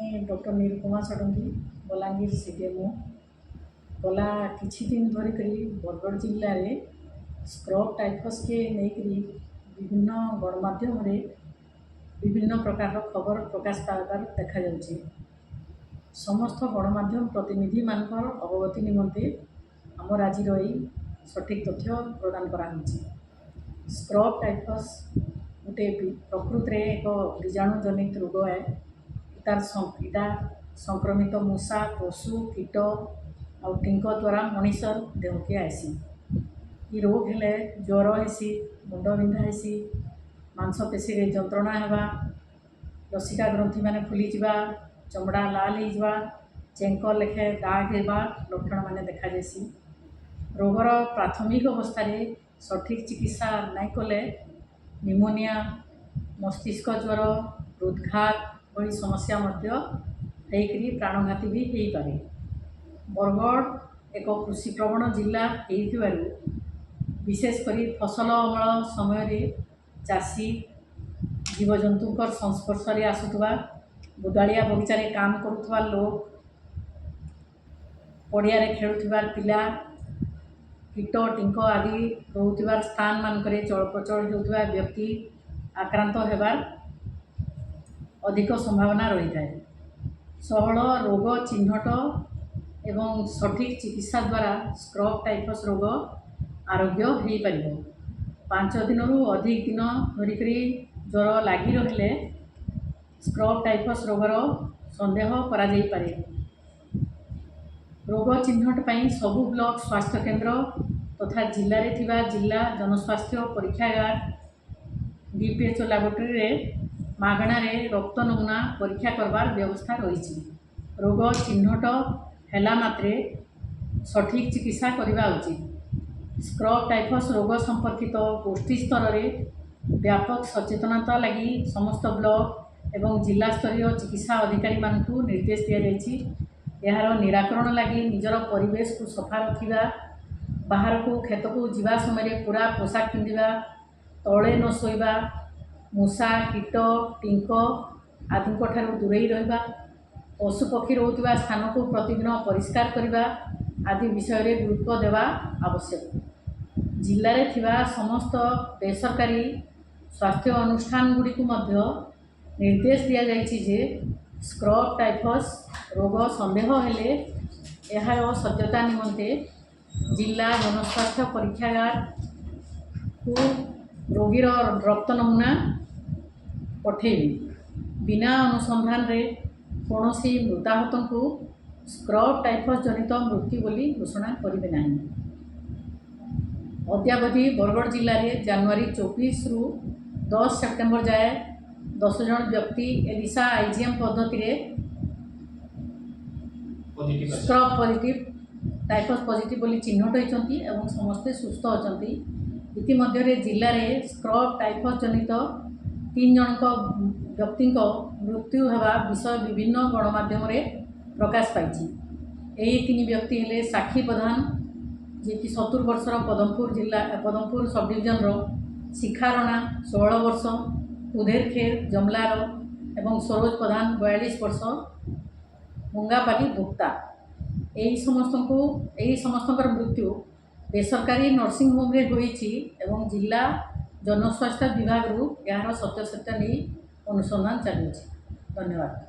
मुई doctor Nirupama Sarangi Balangir CDMO गला किछि दिन धरिक बरगढ़ जिले में स्क्रब टाइफस के नहीं विभिन्न गणमाध्यम विभिन्न प्रकार खबर प्रकाश पाइबार देखा जाउछि। समस्त गणमाध्यम प्रतिनिधि मानकर अवगति निमंते आम आज सठिक तथ्य प्रदान करा होछि। स्क्रब टाइफस गोटे प्रकृत में एक बीजाणु जनित रोग है। इतार संक्रमित मूषा पशु कीट आउ टिंक द्वारा मनीषर देह के आसी। ये रोग हेले ज्वर हेसी, मुंड बिंधा हेसी, मांसपेशी रे जंत्रणा हेबा, लसिका ग्रंथि माने फुली जिबा, चमड़ा लाल हो, चेंक लेखे दाग हेबा लक्षण माने देखा जासी। रोगर प्राथमिक अवस्था सठिक चिकित्सा नहीं कले निमोनिया, मस्तिष्क ज्वर, हृदघात भली समस्या होकरी प्राणघाती भी हो पारे। बरगढ़ एक कृषि प्रवण जिला होइथिबारु विशेषकर फसल अमल समय चाषी जीवजंतुंकर संस्पर्श में आसुवा, बुदाड़िया बगीचार काम करुवा लोग, पड़िया खेलुवा पिला, कीट टिंक आदि रोथार स्थान मानक चलप्रचल होता व्यक्ति आक्रांत होबार अधिक संभावना रही है। सहल रोग चिन्हट एवं सठिक चिकित्सा द्वारा स्क्रब टाइफस रोग आरोग्य हो पार। 5 दिन अधिक दिन धरिक ज्वर लगी रहिले स्क्रब टाइफस रोगर संदेह करा जाई पारे। रोग चिन्हट पाई सबु ब्लॉक स्वास्थ्य केन्द्र तथा जिले में थिबा जिला जनस्वास्थ्य परीक्षागार बीपीएचओ लैबोरेटरी रे मागणारे रक्त नमूना परीक्षा करवार व्यवस्था रही। रोग चिन्हट हैला मात्रे सठिक चिकित्सा करवा उचित। स्क्रब टाइफस रोग संपर्कित गोष्ठी स्तर में व्यापक सचेतनता लगी समस्त ब्लॉक एवं जिला स्तरीय चिकित्सा अधिकारी मानकु निर्देश दिया जायछि। यार निराकरण लगी निजर परिवेश को सफा रखा, बाहर को खेत को जीवा समय पूरा पोशाक पिंधा, तले न शोवा, मूषा कीट टिंक आदि दूरे रहा, पशुपक्षी रोकवा स्थान को प्रतिदिन परिष्कार करने आदि विषय गुरुत्व देवा आवश्यक। जिले में थिबा समस्त बेसरकारी स्वास्थ्य अनुष्ठान गुड़ी निर्देश दि जाइछि जे स्क्रब टाइफस रोग संदेह हेले यार सत्यता निमंते जिला जनस्वास्थ्य परीक्षागार को रोगीर रक्त नमूना पठेबी। बिना अनुसंधान रे कौनसी मृताहत को स्क्रब टाइफस जनित मृत्यु बोली घोषणा करेंगे नहीं। अद्यावधि बरगढ़ जिले में जनवरी 24 रु 10 सेप्टेम्बर जाए 10 जन व्यक्ति एलिसा आईजीएम पद्धति स्क्रब पॉजिटिव टाइफस पॉजिटिव बोली चिन्हट होती और समस्ते सुस्थ अच्छा। इतिमध्य जिले में स्क्रब टाइफस जनित 3 जन व्यक्ति मृत्यु होगा विषय विभिन्न गणमाध्यम प्रकाश पाई। यही 3 व्यक्ति हेले साक्षी प्रधान जी की 70 वर्षर पदमपुर सब डिविजन शिखा रଣା 16 वर्ष, उधेर खेर जमलार एवं सरोज प्रधान 42 वर्ष मुंगापाली भुक्ता। यही समस्त मृत्यु बेसरकारी नर्सिंग होम रे होईछि एवं जिला जनस्वास्थ्य विभाग यार सत्यसत्य नहीं अनुसंधान चलुछि। धन्यवाद।